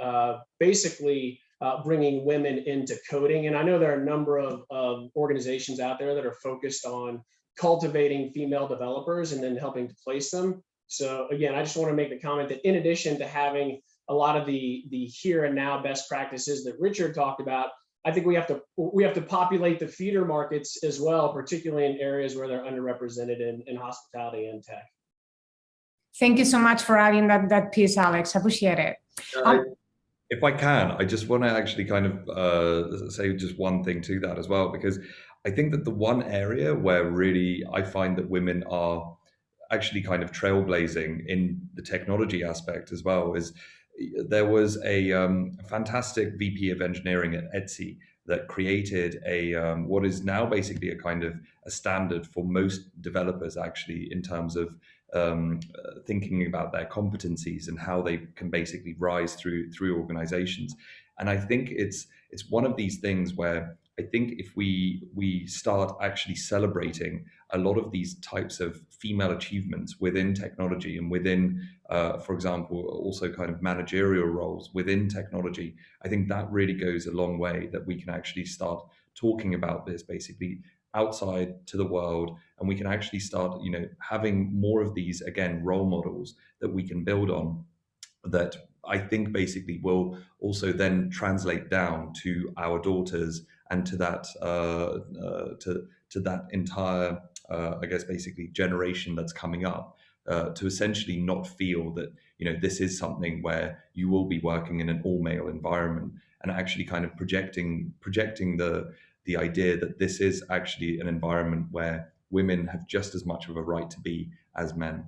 basically bringing women into coding. And I know there are a number of organizations out there that are focused on cultivating female developers and then helping to place them. So again, I just want to make the comment that in addition to having a lot of the here and now best practices that Richard talked about, I think we have to populate the feeder markets as well, particularly in areas where they're underrepresented in hospitality and tech. Thank you so much for adding that piece, Alex. I appreciate it. If I can, I just want to actually kind of say just one thing to that as well, because I think that the one area where really I find that women are actually kind of trailblazing in the technology aspect as well is there was a fantastic VP of engineering at Etsy that created a what is now basically a kind of a standard for most developers, actually, in terms of thinking about their competencies and how they can basically rise through organizations. And I think it's one of these things where I think if we start actually celebrating a lot of these types of female achievements within technology and within, for example, also kind of managerial roles within technology, I think that really goes a long way, that we can actually start talking about this basically outside to the world, and we can actually start, having more of these, again, role models that we can build on, that I think basically will also then translate down to our daughters and to that to that entire I guess basically generation that's coming up, to essentially not feel that this is something where you will be working in an all-male environment, and actually kind of projecting the idea that this is actually an environment where women have just as much of a right to be as men.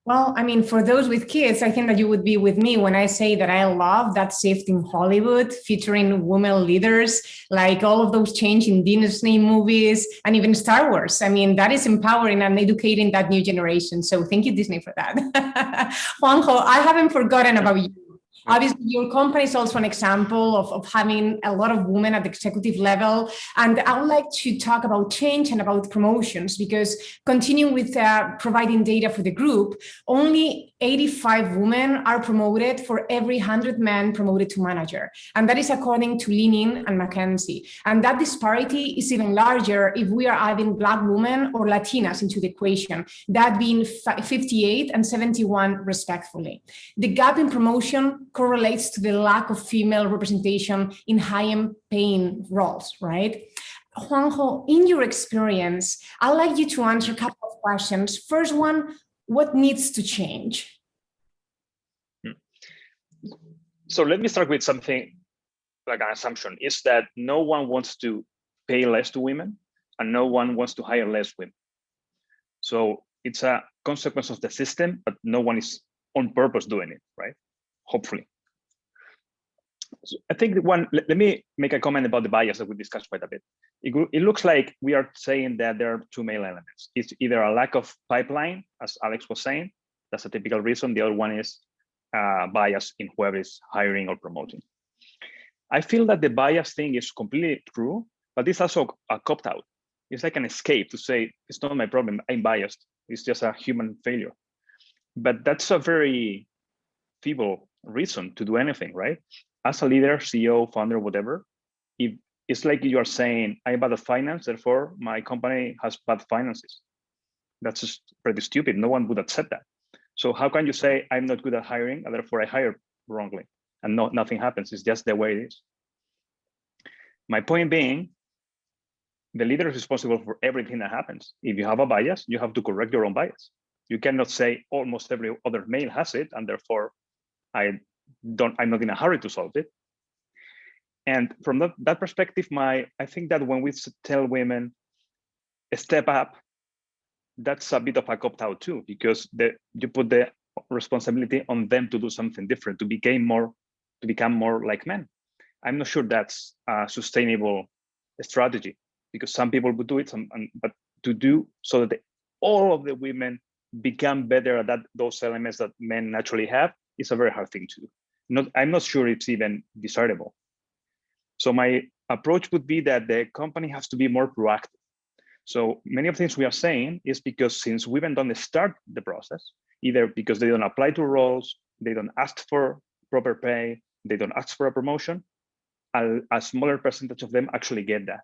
Well, I mean, for those with kids, I think that you would be with me when I say that I love that shift in Hollywood featuring women leaders, like all of those change in Disney movies and even Star Wars. I mean, that is empowering and educating that new generation. So thank you, Disney, for that. Juanjo, I haven't forgotten about you. Obviously, your company is also an example of having a lot of women at the executive level. And I would like to talk about change and about promotions, because continuing with providing data for the group, only 85 women are promoted for every 100 men promoted to manager. And that is according to Lean and McKinsey. And that disparity is even larger if we are adding Black women or Latinas into the equation, that being 58 and 71 respectively. The gap in promotion correlates to the lack of female representation in high-paying roles, right? Juanjo, in your experience, I'd like you to answer a couple of questions. First one, what needs to change? So let me start with something like an assumption, is that no one wants to pay less to women and no one wants to hire less women. So it's a consequence of the system, but no one is on purpose doing it, right? Hopefully. So I think let me make a comment about the bias that we discussed quite a bit. It looks like we are saying that there are two main elements. It's either a lack of pipeline, as Alex was saying, that's a typical reason. The other one is bias in whoever is hiring or promoting. I feel that the bias thing is completely true, but it's also a cop-out. It's like an escape to say, it's not my problem, I'm biased. It's just a human failure. But that's a very feeble reason to do anything, right? As a leader, CEO, founder, whatever, if it's like you are saying, I'm bad at finance, therefore my company has bad finances. That's just pretty stupid. No one would accept that. So how can you say I'm not good at hiring, and therefore I hire wrongly, and nothing happens? It's just the way it is. My point being, the leader is responsible for everything that happens. If you have a bias, you have to correct your own bias. You cannot say almost every other male has it, and therefore I'm not in a hurry to solve it. And from that perspective, I think that when we tell women step up, that's a bit of a cop-out too, because you put the responsibility on them to do something different, to become more like men. I'm not sure that's a sustainable strategy, because some people would do it, but to do so that all of the women become better at those elements that men naturally have is a very hard thing to do. I'm not sure it's even desirable. So my approach would be that the company has to be more proactive. So many of the things we are saying is because since women don't start the process, either because they don't apply to roles, they don't ask for proper pay, they don't ask for a promotion, a smaller percentage of them actually get that.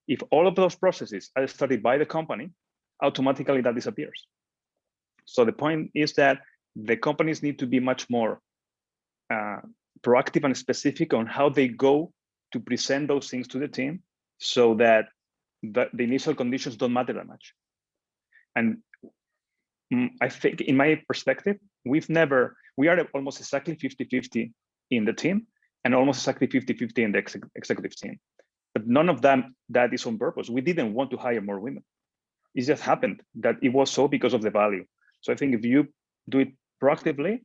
If all of those processes are started by the company, automatically that disappears. So the point is that the companies need to be much more proactive and specific on how they go to present those things to the team, so that the initial conditions don't matter that much. And I think, in my perspective, we are almost exactly 50-50 in the team and almost exactly 50-50 in the executive team. But none of that is on purpose. We didn't want to hire more women. It just happened that it was so because of the value. So I think if you do it proactively,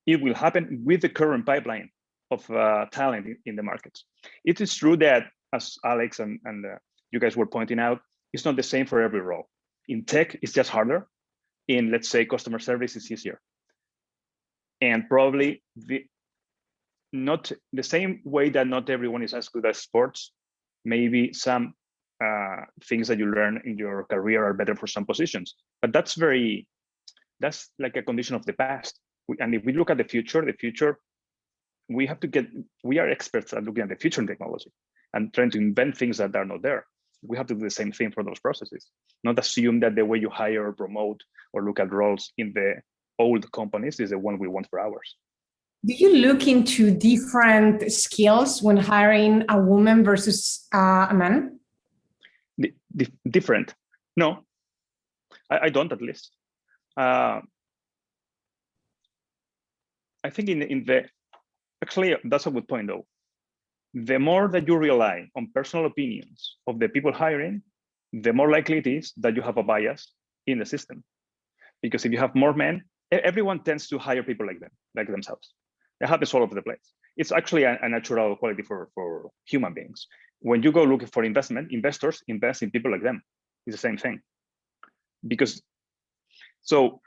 it will happen with the current pipeline of talent in the markets. It is true that as Alex and you guys were pointing out, it's not the same for every role. In tech, it's just harder. In, let's say, customer service, it's easier. And probably not the same way that not everyone is as good at sports. Maybe some things that you learn in your career are better for some positions, but that's like a condition of the past. And if we look at the future, we are experts at looking at the future in technology and trying to invent things that are not there. We have to do the same thing for those processes, not assume that the way you hire or promote or look at roles in the old companies is the one we want for ours. Do you look into different skills when hiring a woman versus a man? Different? No, I don't, at least. I think actually, that's a good point, though. The more that you rely on personal opinions of the people hiring, the more likely it is that you have a bias in the system. Because if you have more men, everyone tends to hire people like themselves. It happens all over the place. It's actually a natural quality for human beings. When you go looking for investment, investors invest in people like them. It's the same thing. So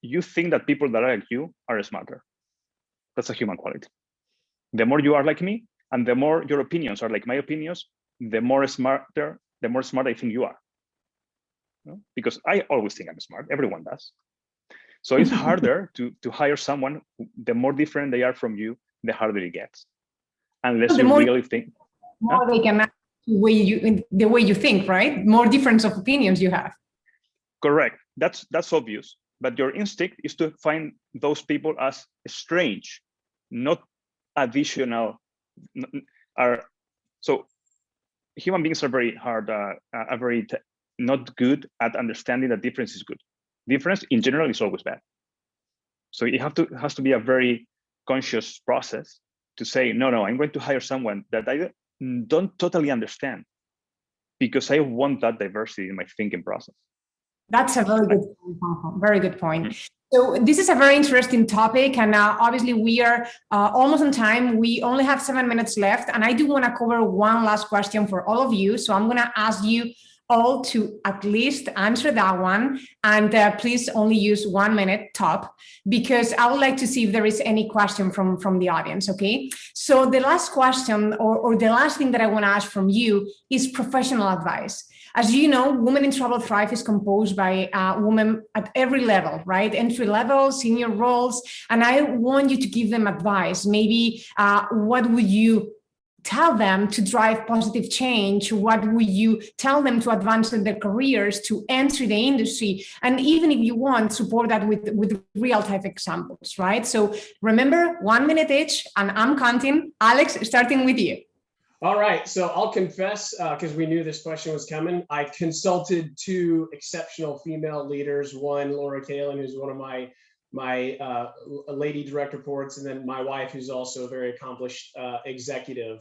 you think that people that are like you are smarter. That's a human quality. The more you are like me, and the more your opinions are like my opinions, the more smart I think you are. Because I always think I'm smart. Everyone does. So it's harder to hire someone. The more different they are from you, the harder it gets. Unless you really think. More they can act the way you think, right? More difference of opinions you have. Correct. That's obvious. But your instinct is to find those people as strange, not additional. So human beings are very hard, not good at understanding that difference is good. Difference in general is always bad. So it has to be a very conscious process to say, no, I'm going to hire someone that I don't totally understand because I want that diversity in my thinking process. That's a very good point. Mm-hmm. So this is a very interesting topic, and obviously we are almost on time. We only have 7 minutes left, and I do want to cover one last question for all of you. So I'm going to ask you all to at least answer that one, and please only use 1 minute top, because I would like to see if there is any question from the audience. Okay, so the last question or the last thing that I want to ask from you is professional advice. As you know, Women in Travel Thrive is composed by women at every level, right? Entry level, senior roles, and I want you to give them advice. Maybe what would you tell them to drive positive change? What would you tell them to advance in their careers, to enter the industry? And even if you want, support that with real-time examples, right? So remember, 1 minute each, and I'm counting. Alex, starting with you. All right, so I'll confess, because we knew this question was coming, I consulted 2 exceptional female leaders, one, Laura Kalin, who's one of my lady direct reports, and then my wife, who's also a very accomplished executive.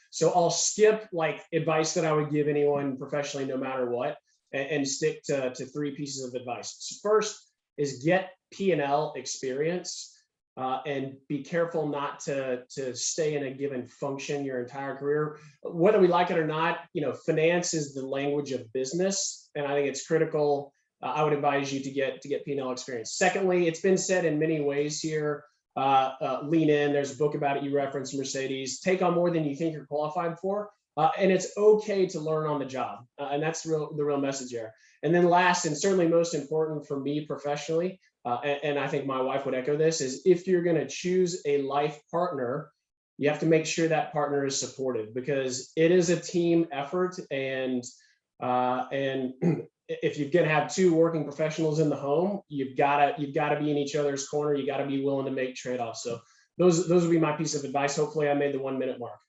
So I'll skip like advice that I would give anyone professionally, no matter what, and stick to 3 pieces of advice. First is get P&L experience. And be careful not to stay in a given function your entire career. Whether we like it or not, finance is the language of business, and I think it's critical. I would advise you to get P&L experience. Secondly, it's been said in many ways here. Lean in. There's a book about it. You referenced Mercedes. Take on more than you think you're qualified for, and it's okay to learn on the job. And that's the real message here. And then last, and certainly most important for me professionally, and I think my wife would echo this, is if you're going to choose a life partner, you have to make sure that partner is supportive, because it is a team effort. And if you're going to have 2 working professionals in the home, you've got to be in each other's corner. You got to be willing to make trade-offs. So those would be my piece of advice. Hopefully I made the 1 minute mark.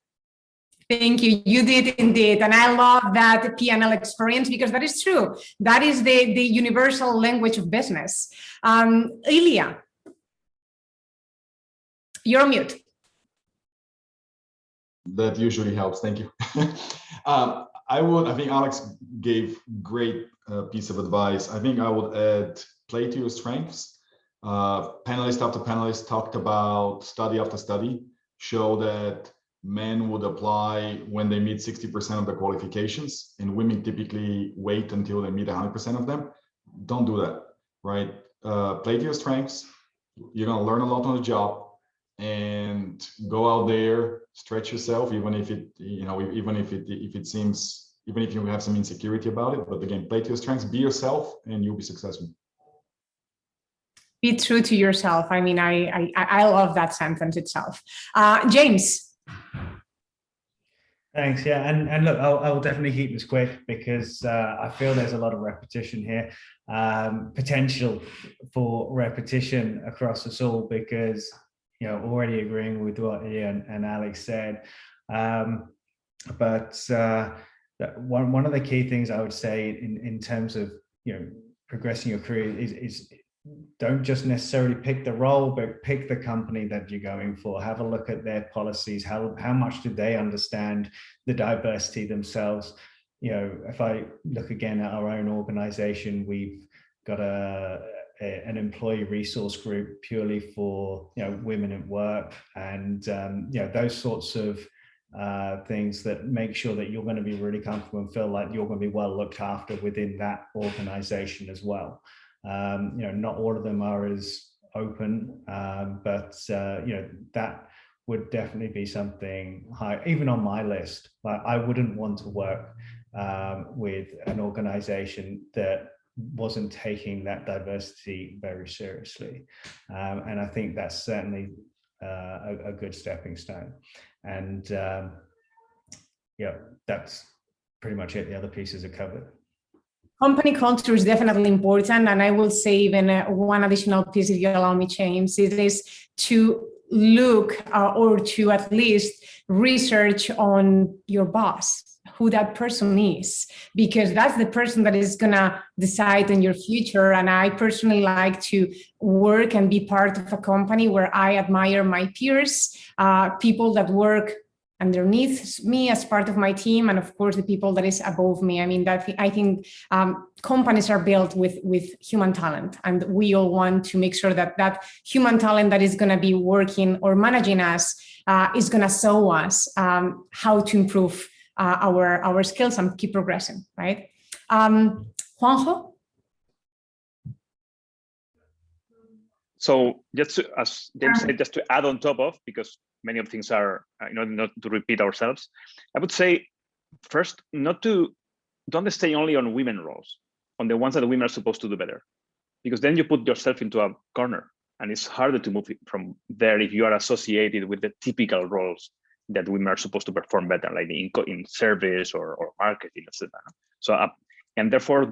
Thank you. You did indeed. And I love that P&L experience, because that is true. That is the universal language of business. Ilya, you're on mute. That usually helps. Thank you. I think Alex gave great piece of advice. I think I would add, play to your strengths. Panelist after panelist talked about study after study, show that men would apply when they meet 60% of the qualifications, and women typically wait until they meet 100% of them. Don't do that, right? Play to your strengths. You're gonna learn a lot on the job, and go out there, stretch yourself, even if it, even if it seems, even if you have some insecurity about it. But again, play to your strengths, be yourself, and you'll be successful. Be true to yourself. I mean, I love that sentence itself. James. Thanks. Yeah, and look, I'll definitely keep this quick because I feel there's a lot of repetition here, potential for repetition across us all, because already agreeing with what Ian and Alex said, but one of the key things I would say in terms of progressing your career is don't just necessarily pick the role, but pick the company that you're going for. Have a look at their policies. How much do they understand the diversity themselves? If I look again at our own organization, we've got an employee resource group purely for women at work, and those sorts of things that make sure that you're going to be really comfortable and feel like you're going to be well looked after within that organization as well. Not all of them are as open, but that would definitely be something high, even on my list. Like, I wouldn't want to work with an organization that wasn't taking that diversity very seriously, and I think that's certainly a good stepping stone. And that's pretty much it. The other pieces are covered. Company culture is definitely important, and I will say even one additional piece, if you allow me, James, it is to look or to at least research on your boss, who that person is, because that's the person that is gonna decide on your future. And I personally like to work and be part of a company where I admire my peers, people that work underneath me as part of my team, and of course the people that is above me. I mean, I think companies are built with human talent, and we all want to make sure that human talent that is going to be working or managing us is going to show us how to improve our skills and keep progressing, right? Juanjo? So just to, as James said, just to add on top of, because many of things are, not to repeat ourselves, I would say first, don't stay only on women roles, on the ones that women are supposed to do better, because then you put yourself into a corner, and it's harder to move from there if you are associated with the typical roles that women are supposed to perform better, like in service or marketing, etc. So, and therefore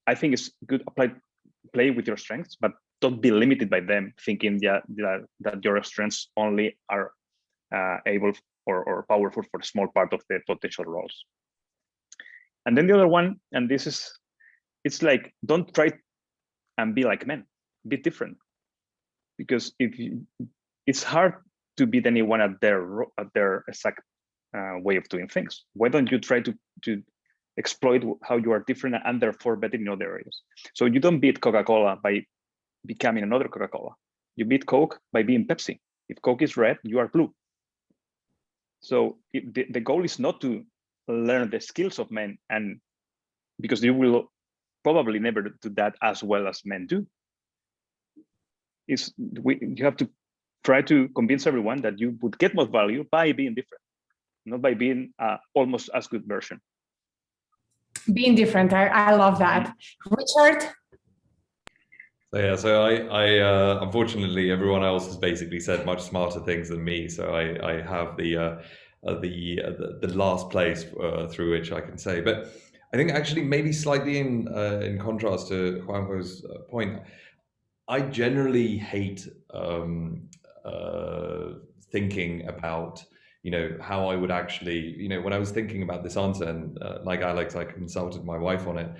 I think it's good play with your strengths, but don't be limited by them, thinking that your strengths only are able or powerful for a small part of the potential roles. And then the other one, and it's like, don't try and be like men, be different, because it's hard to beat anyone at their exact way of doing things. Why don't you try to exploit how you are different and therefore better in other areas? So you don't beat Coca-Cola by becoming another Coca-Cola. You beat Coke by being Pepsi. If Coke is red, you are blue. So the goal is not to learn the skills of men, and because you will probably never do that as well as men do. You have to try to convince everyone that you would get more value by being different, not by being almost as good version. Being different, I love that. Richard? So I unfortunately, everyone else has basically said much smarter things than me. So I have the last place through which I can say. But I think actually maybe slightly in contrast to Juanjo's point, I generally hate thinking about how I would actually when I was thinking about this answer, and like Alex, I consulted my wife on it.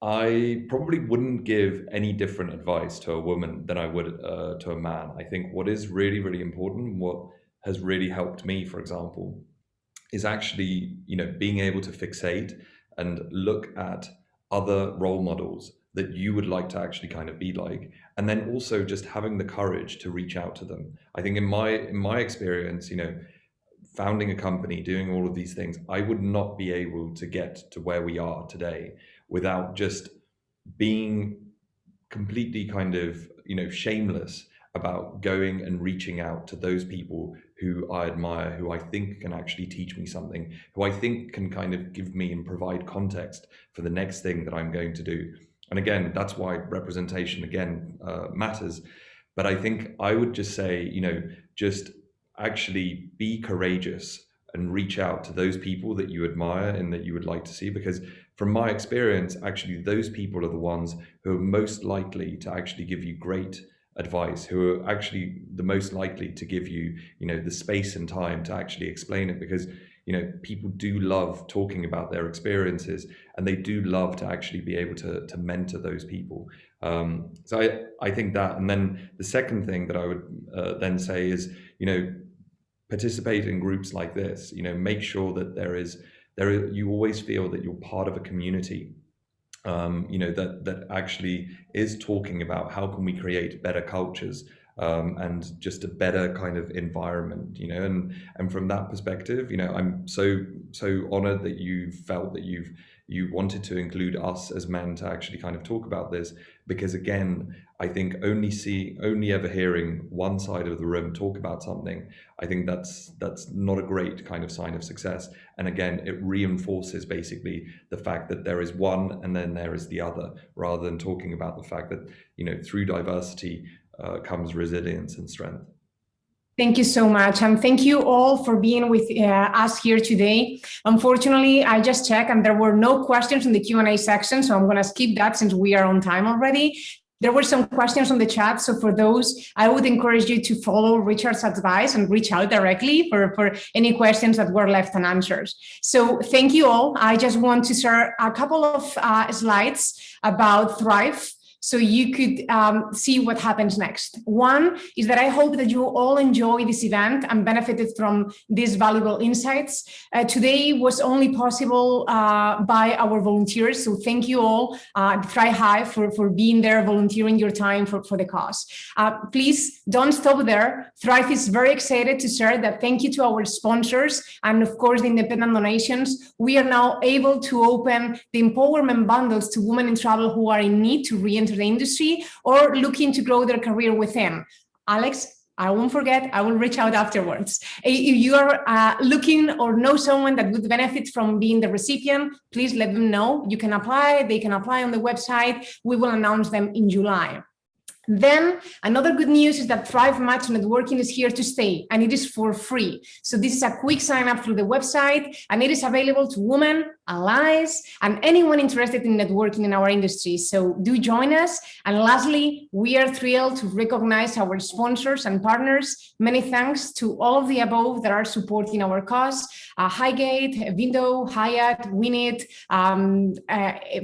I probably wouldn't give any different advice to a woman than I would to a man. I think what is really, really important, what has really helped me, for example, is actually, being able to fixate and look at other role models that you would like to actually kind of be like, and then also just having the courage to reach out to them. I think in my experience, founding a company, doing all of these things, I would not be able to get to where we are today without just being completely kind of, shameless about going and reaching out to those people who I admire, who I think can actually teach me something, who I think can kind of give me and provide context for the next thing that I'm going to do. And again, that's why representation again matters. But I think I would just say, just actually be courageous and reach out to those people that you admire and that you would like to see, because from my experience, actually those people are the ones who are most likely to actually give you great advice, who are actually the most likely to give you, the space and time to actually explain it, because people do love talking about their experiences, and they do love to actually be able to mentor those people. So I think that, and then the second thing that I would then say is, participate in groups like this. Make sure that you always feel that you're part of a community. That actually is talking about how can we create better cultures and just a better kind of environment, and from that perspective, I'm so honored that you felt that you wanted to include us as men to actually kind of talk about this, because again, I think only ever hearing one side of the room talk about something, I think that's not a great kind of sign of success. And again, it reinforces basically the fact that there is one and then there is the other, rather than talking about the fact that, through diversity comes resilience and strength. Thank you so much. And thank you all for being with us here today. Unfortunately, I just checked and there were no questions in the Q&A section, so I'm going to skip that since we are on time already. There were some questions on the chat, so for those, I would encourage you to follow Richard's advice and reach out directly for any questions that were left unanswered. So thank you all. I just want to share a couple of slides about Thrive, so you could see what happens next. One is that I hope that you all enjoy this event and benefited from these valuable insights. Today was only possible by our volunteers, so thank you all, Thrive High, for being there, volunteering your time for the cause. Please don't stop there. Thrive is very excited to share that thank you to our sponsors and of course the independent donations. We are now able to open the empowerment bundles to women in travel who are in need to re-enter the industry or looking to grow their career within. Alex, I won't forget, I will reach out afterwards. If you are looking or know someone that would benefit from being the recipient, please let them know. You can apply, they can apply on the website. We will announce them in July. Then another good news is that Thrive Match Networking is here to stay, and it is for free. So this is a quick sign up through the website, and it is available to women, allies, and anyone interested in networking in our industry. So do join us. And lastly, we are thrilled to recognize our sponsors and partners. Many thanks to all of the above that are supporting our cause. Highgate, Vindo, Hyatt, Winit,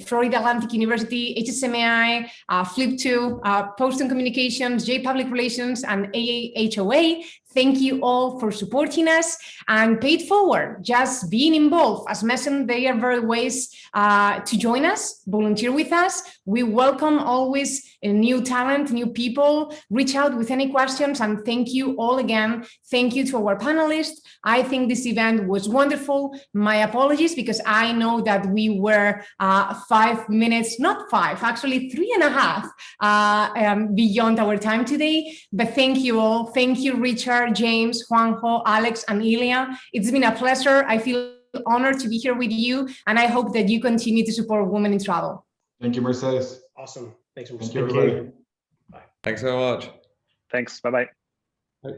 Florida Atlantic University, HSMAI, Flip2, Post and Communications, J Public Relations, and AAHOA. Thank you all for supporting us and pay it forward. Just being involved. As mentioned, there are various ways to join us, volunteer with us. We welcome always new talent, new people. Reach out with any questions, and thank you all again. Thank you to our panelists. I think this event was wonderful. My apologies, because I know that we were 5 minutes, not five, actually 3.5 beyond our time today. But thank you all. Thank you, Richard, James, Juanjo, Alex, and Ilya. It's been a pleasure. I feel honored to be here with you, and I hope that you continue to support women in travel. Thank you, Mercedes. Awesome. Thanks, Thank you, everybody. Bye. Thanks so much. Thanks. Bye-bye. Bye.